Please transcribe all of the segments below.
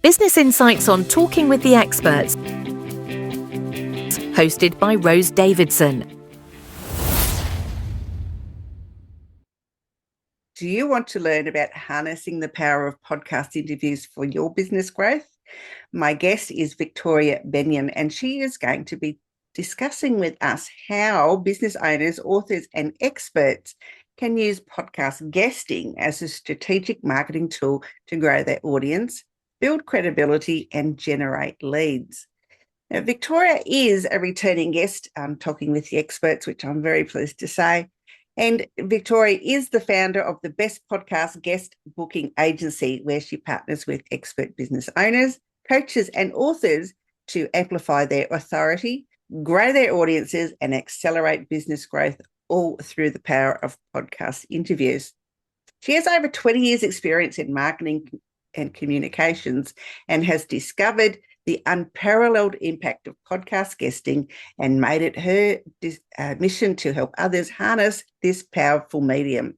Business Insights on Talking with the Experts, hosted by Rose Davidson. Do you want to learn about harnessing the power of podcast interviews for your business growth? My guest is Victoria Bennion, and she is going to be discussing with us how business owners, authors, and experts can use podcast guesting as a strategic marketing tool to grow their audience, build credibility, and generate leads. Now, Victoria is a returning guest talking with the experts, which I'm very pleased to say. And Victoria is the founder of the Best Podcast Guest Booking Agency, where she partners with expert business owners, coaches, and authors to amplify their authority, grow their audiences, and accelerate business growth, all through the power of podcast interviews. She has over 20 years' experience in marketing and communications and has discovered the unparalleled impact of podcast guesting and made it her mission to help others harness this powerful medium.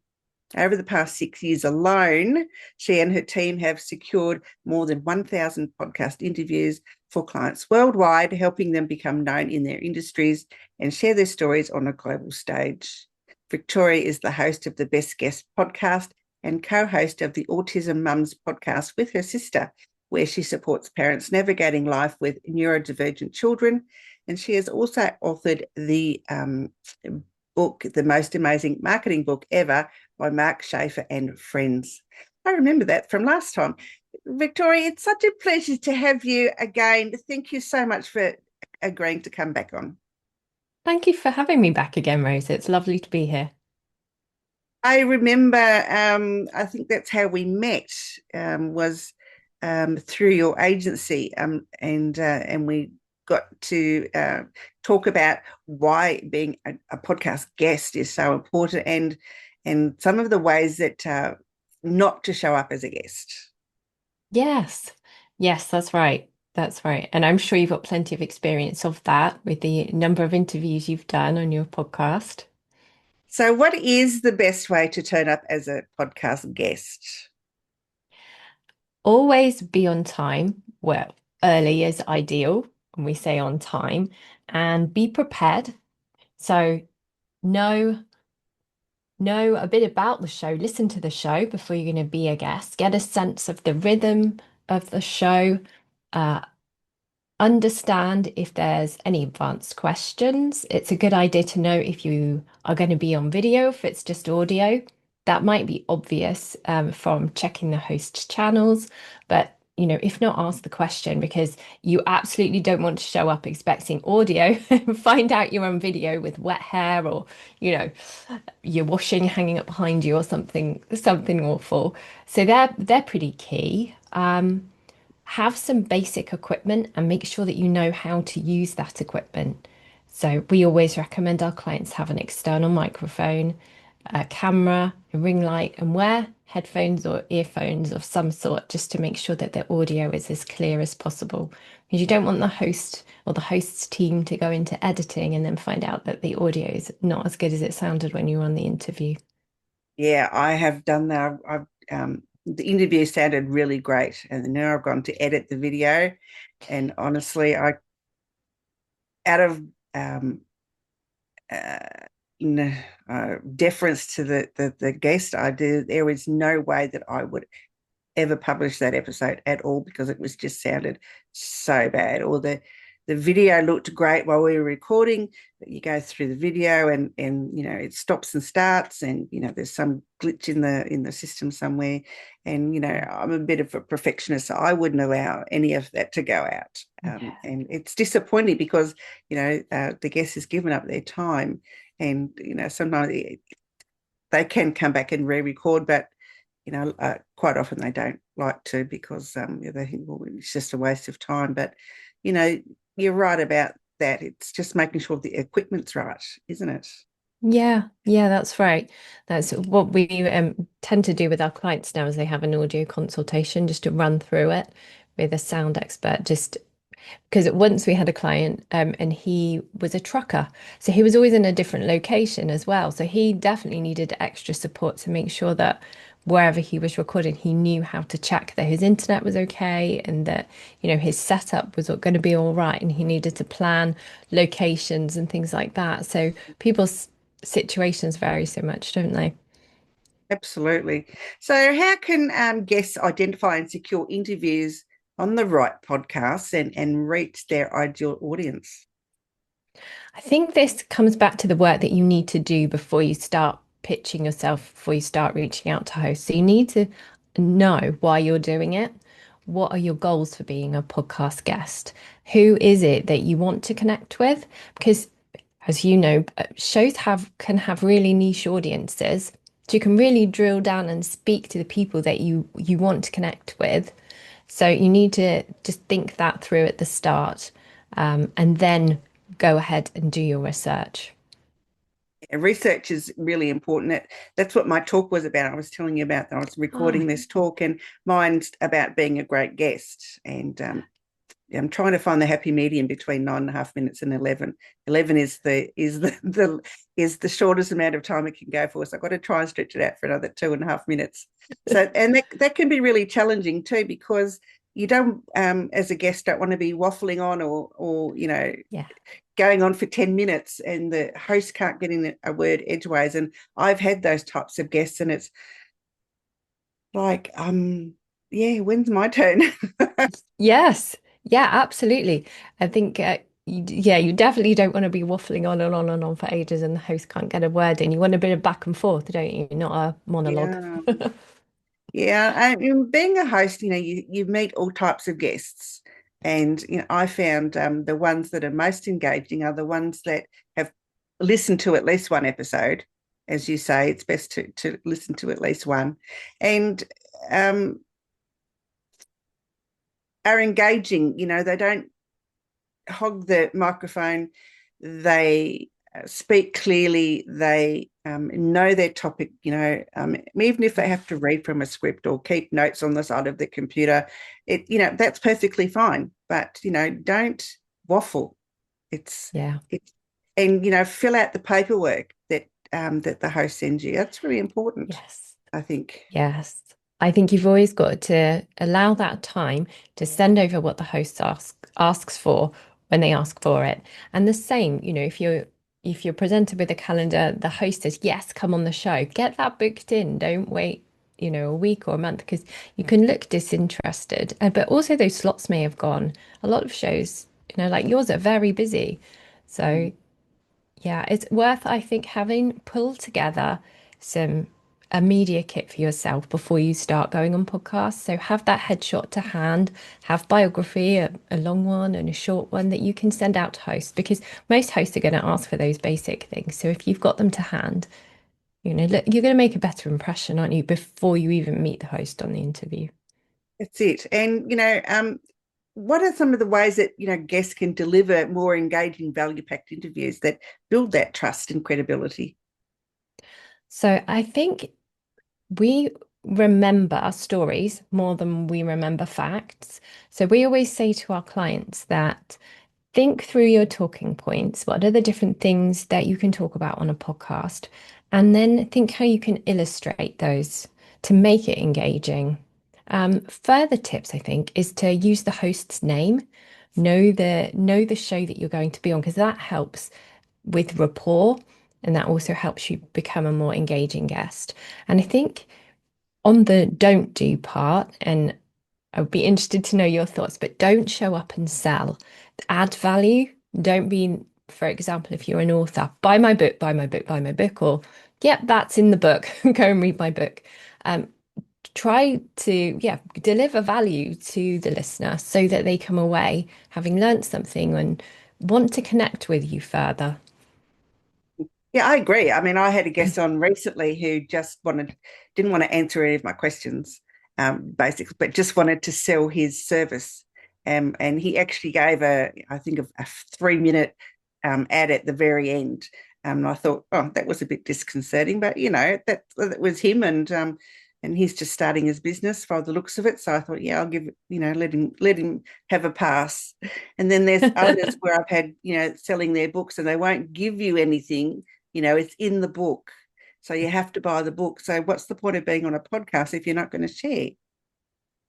Over the past 6 years alone, she and her team have secured more than 1,000 podcast interviews for clients worldwide, helping them become known in their industries and share their stories on a global stage. Victoria is the host of the Best Guest podcast and co-host of the Autism Mums podcast with her sister, where she supports parents navigating life with neurodivergent children. And she has also authored the book, The Most Amazing Marketing Book Ever, by Mark Schaefer and Friends. I remember that from last time. Victoria, it's such a pleasure to have you again. Thank you so much for agreeing to come back on. Thank you for having me back again, Rose. It's lovely to be here. I remember, I think that's how we met, was through your agency, and we got to talk about why being a podcast guest is so important, and some of the ways that not to show up as a guest. Yes, that's right. That's right. And I'm sure you've got plenty of experience of that with the number of interviews you've done on your podcast. So what is the best way to turn up as a podcast guest? Always be on time. Well, early is ideal when we say on time, and be prepared. So know a bit about the show, listen to the show before you're going to be a guest, get a sense of the rhythm of the show, understand if there's any advanced questions. It's a good idea to know if you are going to be on video, if it's just audio. That might be obvious from checking the host channels, but if not, ask the question, because you absolutely don't want to show up expecting audio and find out you're on video with wet hair, or your washing hanging up behind you, or something awful. So they're pretty key. Have some basic equipment and make sure that you know how to use that equipment. So we always recommend our clients have an external microphone, a camera, a ring light, and wear headphones or earphones of some sort, just to make sure that their audio is as clear as possible. Because you don't want the host or the host's team to go into editing and then find out that the audio is not as good as it sounded when you were on the interview. Yeah, I have done that. The interview sounded really great, and now I've gone to edit the video, and honestly, out of deference to the guest I do, there is no way that I would ever publish that episode at all, because it was just sounded so bad. Or the video looked great while we were recording, but you go through the video and it stops and starts, and there's some glitch in the system somewhere. And I'm a bit of a perfectionist, so I wouldn't allow any of that to go out. And it's disappointing, because the guest has given up their time, and sometimes they can come back and re-record, but quite often they don't like to, because they think, well, it's just a waste of time. But you're right about that. It's just making sure the equipment's right, isn't it? Yeah, that's right. That's what we tend to do with our clients now, is they have an audio consultation just to run through it with a sound expert, just because once we had a client and he was a trucker, so he was always in a different location as well. So he definitely needed extra support to make sure that wherever he was recording, he knew how to check that his internet was okay and that, his setup was going to be all right, and he needed to plan locations and things like that. So people's situations vary so much, don't they? Absolutely. So, how can guests identify and secure interviews on the right podcasts and reach their ideal audience? I think this comes back to the work that you need to do before you start pitching yourself, before you start reaching out to hosts. So you need to know why you're doing it. What are your goals for being a podcast guest? Who is it that you want to connect with? Because as you know, shows can have really niche audiences. So you can really drill down and speak to the people that you want to connect with. So you need to just think that through at the start, and then go ahead and do your research. Research is really important. That's what my talk was about. I was telling you about that. I was recording Oh, this talk, and mine's about being a great guest. And I'm trying to find the happy medium between 9.5 minutes and 11. 11 is the shortest amount of time it can go for. So I've got to try and stretch it out for another 2.5 minutes. So, and that can be really challenging too, because you don't, as a guest, don't want to be waffling on or yeah. going on for 10 minutes and the host can't get in a word edgeways. And I've had those types of guests, and it's like, yeah, when's my turn? Yes. Yeah, absolutely. I think, you definitely don't want to be waffling on and on and on for ages and the host can't get a word in. You want a bit of back and forth, don't you? Not a monologue. Yeah. Yeah, and being a host, you meet all types of guests, and I found the ones that are most engaging are the ones that have listened to at least one episode. As you say, it's best to listen to at least one, and um, are engaging. They don't hog the microphone. They speak clearly. They know their topic. Even if they have to read from a script or keep notes on the side of the computer, that's perfectly fine. But don't waffle. It's Yeah. it's and fill out the paperwork that the host sends you. That's really important, Yes. I think. Yes. I think you've always got to allow that time to send over what the host asks for when they ask for it. And the same, if you're presented with a calendar, the host says, yes, come on the show, get that booked in. Don't wait, a week or a month, because you can look disinterested. But also those slots may have gone. A lot of shows, like yours are very busy. So yeah, it's worth, I think, having pulled together some a media kit for yourself before you start going on podcasts. So have that headshot to hand, have biography, a long one and a short one that you can send out to hosts, because most hosts are going to ask for those basic things. So if you've got them to hand, look, you're going to make a better impression, aren't you, before you even meet the host on the interview. That's it. And what are some of the ways that guests can deliver more engaging, value-packed interviews that build that trust and credibility? So I think we remember stories more than we remember facts. So we always say to our clients that think through your talking points. What are the different things that you can talk about on a podcast? And then think how you can illustrate those to make it engaging. Further tips, I think, is to use the host's name. Know the show that you're going to be on, because that helps with rapport, and that also helps you become a more engaging guest. And I think on the don't do part, and I would be interested to know your thoughts, but don't show up and sell. Add value. Don't be, for example, if you're an author, buy my book, buy my book, buy my book, or, yep, that's in the book. Go and read my book. Um, Try to, deliver value to the listener so that they come away having learned something and want to connect with you further. Yeah, I agree. I mean, I had a guest on recently who didn't want to answer any of my questions, basically, but just wanted to sell his service. And he actually gave I think, a 3-minute ad at the very end. And I thought, oh, that was a bit disconcerting, but that was him, and he's just starting his business by the looks of it. So I thought, yeah, I'll give it, let him have a pass. And then there's others where I've had, selling their books, and they won't give you anything. It's in the book. So you have to buy the book. So what's the point of being on a podcast if you're not going to share?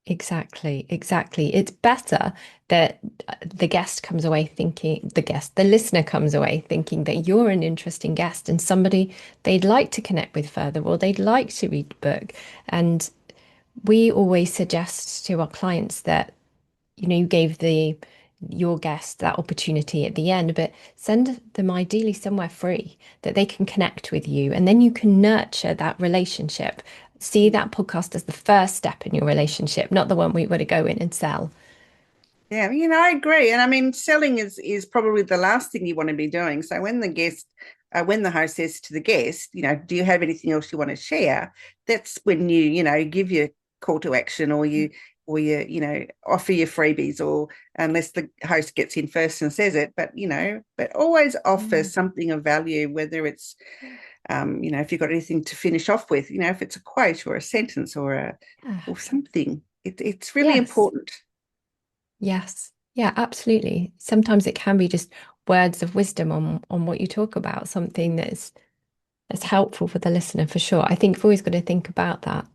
Exactly, exactly. It's better that the guest comes away thinking, the listener comes away thinking that you're an interesting guest and somebody they'd like to connect with further, or they'd like to read the book. And we always suggest to our clients that, you gave your guest that opportunity at the end, but send them ideally somewhere free that they can connect with you, and then you can nurture that relationship. See that podcast as the first step in your relationship, not the one we want to go in and sell. Yeah, I agree. And I mean, selling is probably the last thing you want to be doing. So when the host says to the guest, do you have anything else you want to share? That's when you give your call to action, or you offer your freebies, or unless the host gets in first and says it, but always offer Mm. something of value, whether it's, if you've got anything to finish off with, if it's a quote or a sentence Yeah. or something, it's really Yes. important. Yes. Yeah, absolutely. Sometimes it can be just words of wisdom on what you talk about, something that's helpful for the listener for sure. I think you've always got to think about that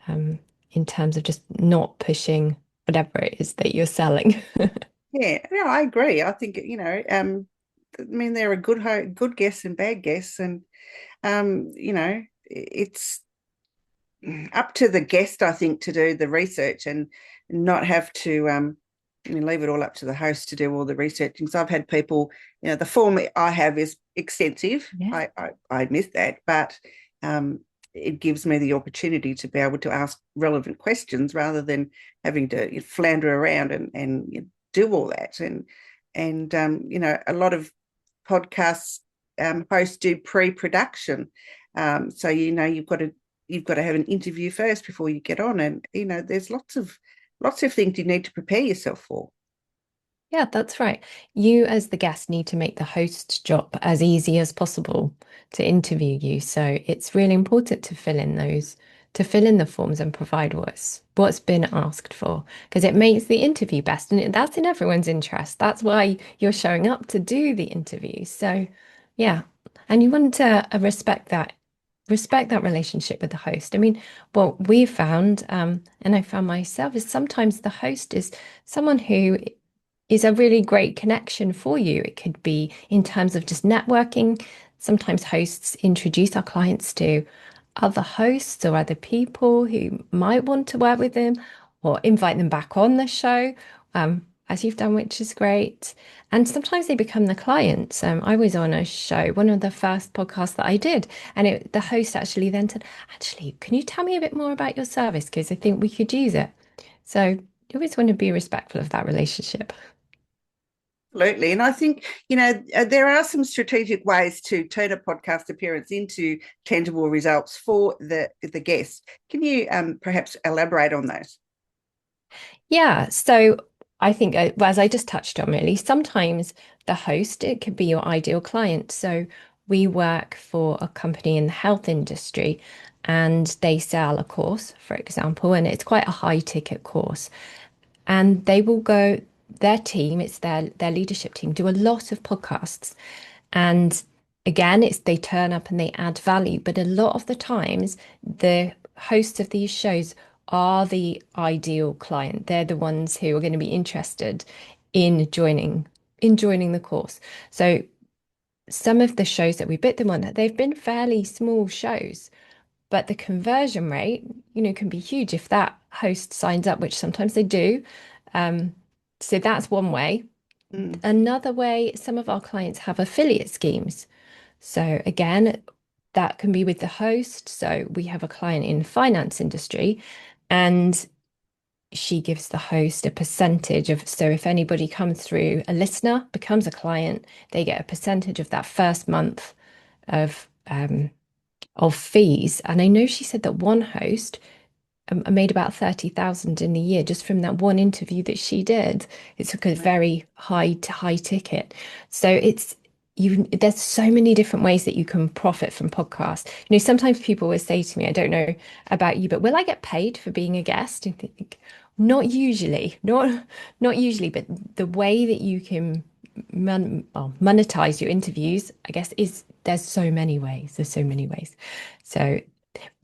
um, in terms of just not pushing whatever it is that you're selling. Yeah, I agree. I think, I mean, there are good guests and bad guests, and it's up to the guest, I think, to do the research and not have to leave it all up to the host to do all the researching. So I've had people, the form I have is extensive. Yeah. I admit that, but it gives me the opportunity to be able to ask relevant questions rather than having to flounder around and do all that. And a lot of podcasts hosts do pre-production. So you've got to have an interview first before you get on, and there's lots of things you need to prepare yourself for. Yeah, that's right. You, as the guest, need to make the host's job as easy as possible to interview you. So it's really important to fill in the forms and provide what's been asked for, because it makes the interview best, and that's in everyone's interest. That's why you're showing up to do the interview. So, yeah, and you want to respect that relationship with the host. I mean, what we found, and I found myself, is sometimes the host is someone who is a really great connection for you. It could be in terms of just networking. Sometimes hosts introduce our clients to other hosts or other people who might want to work with them, or invite them back on the show, as you've done, which is great. And sometimes they become the clients. I was on a show, one of the first podcasts that I did, and the host actually then said, "Actually, can you tell me a bit more about your service? Because I think we could use it." So you always want to be respectful of that relationship. Absolutely. And I think, there are some strategic ways to turn a podcast appearance into tangible results for the guest. Can you perhaps elaborate on those? Yeah, so I think, as I just touched on, really, sometimes the host, it could be your ideal client. So we work for a company in the health industry and they sell a course, for example, and it's quite a high ticket course. And they will go, their team, it's their leadership team, do a lot of podcasts. And again, it's they turn up and they add value. But a lot of the times, the hosts of these shows are the ideal client. They're the ones who are going to be interested in joining the course. So some of the shows that we bid them on, they've been fairly small shows, but the conversion rate, can be huge if that host signs up, which sometimes they do. Um, so that's one way. Mm. Another way, some of our clients have affiliate schemes. So again, that can be with the host. So we have a client in finance industry and she gives the host a percentage of, so if anybody comes through, a listener becomes a client, they get a percentage of that first month of fees. And I know she said that one host made about 30,000 in the year just from that one interview that she did. It's a very high ticket. So there's so many different ways that you can profit from podcasts. Sometimes people will say to me, I don't know about you, but will I get paid for being a guest? And think, not usually, not usually, but the way that you can monetize your interviews, I guess, is there's so many ways. There's so many ways. So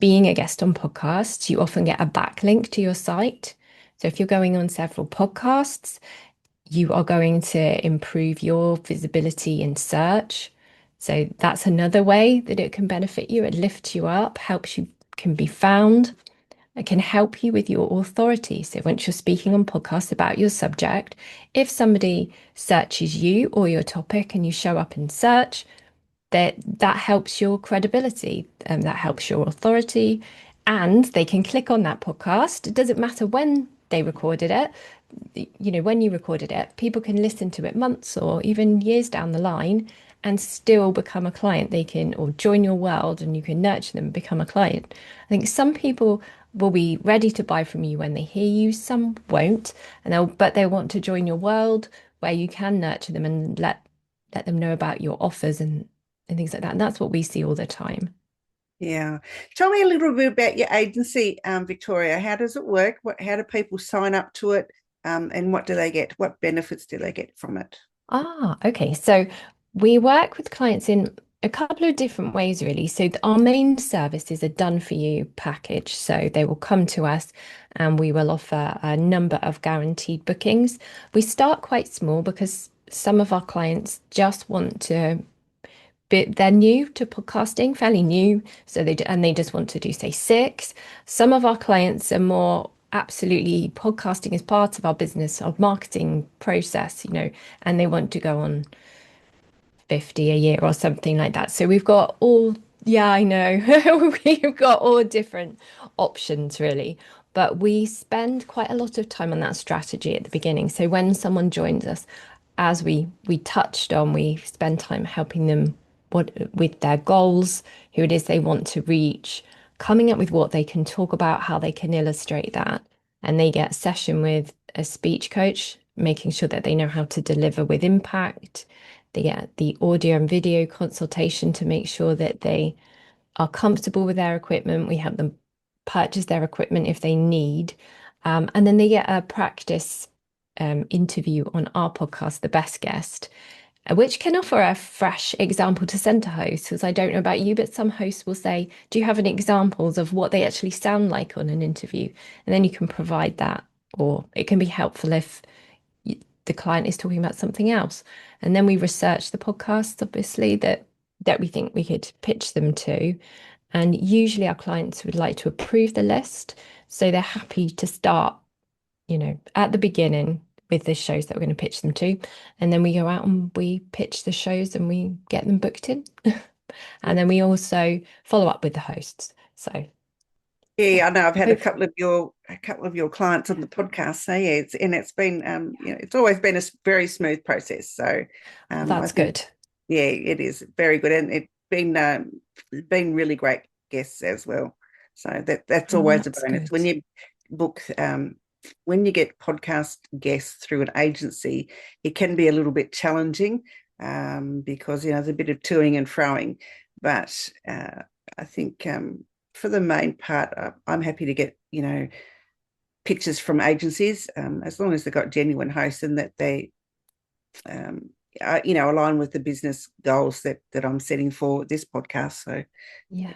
being a guest on podcasts, you often get a backlink to your site. So if you're going on several podcasts, you are going to improve your visibility in search. So that's another way that it can benefit you. It lifts you up, helps you can be found. It can help you with your authority. So once you're speaking on podcasts about your subject, if somebody searches you or your topic and you show up in search, that helps your credibility and that helps your authority. And they can click on that podcast. It doesn't matter when they recorded it. When you recorded it, people can listen to it months or even years down the line and still become a client. They can, or join your world and you can nurture them and become a client. I think some people will be ready to buy from you when they hear you, some won't, but they'll want to join your world where you can nurture them and let them know about your offers and things like that. And that's what we see all the time. Yeah. Tell me a little bit about your agency, Victoria. How does it work? How do people sign up to it? And what do they get? What benefits do they get from it? Okay. So we work with clients in a couple of different ways, really. So our main service is a done for you package. So they will come to us and we will offer a number of guaranteed bookings. We start quite small because some of our clients just want to they're new to podcasting, fairly new. So they just want to do, say, 6. Some of our clients are more absolutely podcasting is part of our business, our marketing process, and they want to go on 50 a year or something like that. So we've got all, yeah, I know, we've got all different options really. But we spend quite a lot of time on that strategy at the beginning. So when someone joins us, as we touched on, we spend time helping them with their goals, who it is they want to reach, coming up with what they can talk about, how they can illustrate that. And they get a session with a speech coach, making sure that they know how to deliver with impact. They get the audio and video consultation to make sure that they are comfortable with their equipment. We help them purchase their equipment if they need. And then they get a practice interview on our podcast, The Best Guest, which can offer a fresh example to center hosts. Because I don't know about you, but some hosts will say, do you have any examples of what they actually sound like on an interview? And then you can provide that, or it can be helpful if the client is talking about something else. And then we research the podcasts, obviously, that we think we could pitch them to. And usually our clients would like to approve the list. So they're happy to start, at the beginning with the shows that we're going to pitch them to. And then we go out and we pitch the shows and we get them booked in. And then we also follow up with the hosts. So yeah, I know I've had a couple of your clients on the podcast. So yeah, it's been it's always been a very smooth process. So that's good. Yeah, it is very good, and it's been really great guests as well. So that's always a bonus good. when you book when you get podcast guests through an agency. It can be a little bit challenging because there's a bit of toing and froing, but I think for the main part, I'm happy to get pitches from agencies as long as they've got genuine hosts and that they align with the business goals that I'm setting for this podcast. So yeah.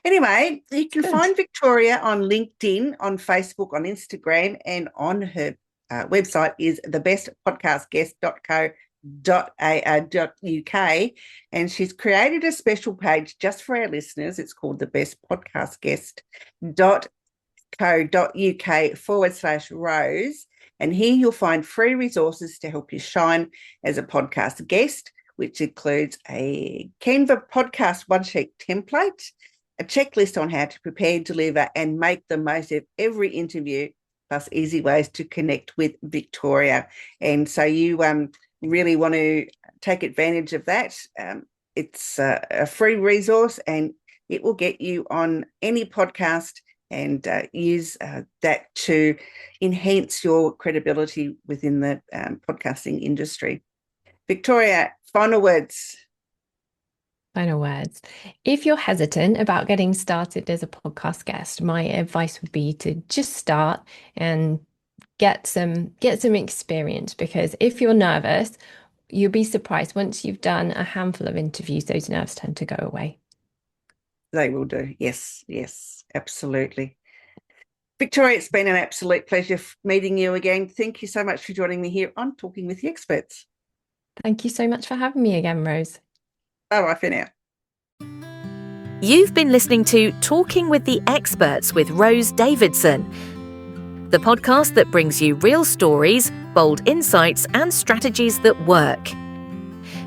Anyway, you can find Victoria on LinkedIn, on Facebook, on Instagram, and on her website is thebestpodcastguest.co.uk, and she's created a special page just for our listeners. It's called thebestpodcastguest.co.uk/Rose, and here you'll find free resources to help you shine as a podcast guest, which includes a Canva podcast one-sheet template, a checklist on how to prepare, deliver, and make the most of every interview, plus easy ways to connect with Victoria. And so you really want to take advantage of that. It's a free resource and it will get you on any podcast and use that to enhance your credibility within the podcasting industry. Victoria, final words. Final words. If you're hesitant about getting started as a podcast guest, my advice would be to just start and get some experience, because if you're nervous, you'll be surprised. Once you've done a handful of interviews, those nerves tend to go away. They will do. Yes, absolutely. Victoria, it's been an absolute pleasure meeting you again. Thank you so much for joining me here on Talking with the Experts. Thank you so much for having me again, Rose. Bye for now. You've been listening to Talking with the Experts with Rose Davidson, the podcast that brings you real stories, bold insights, and strategies that work.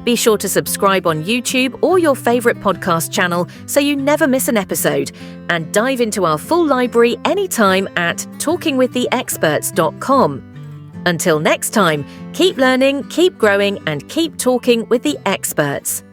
Be sure to subscribe on YouTube or your favourite podcast channel so you never miss an episode, and dive into our full library anytime at talkingwiththeexperts.com. Until next time, keep learning, keep growing, and keep talking with the experts.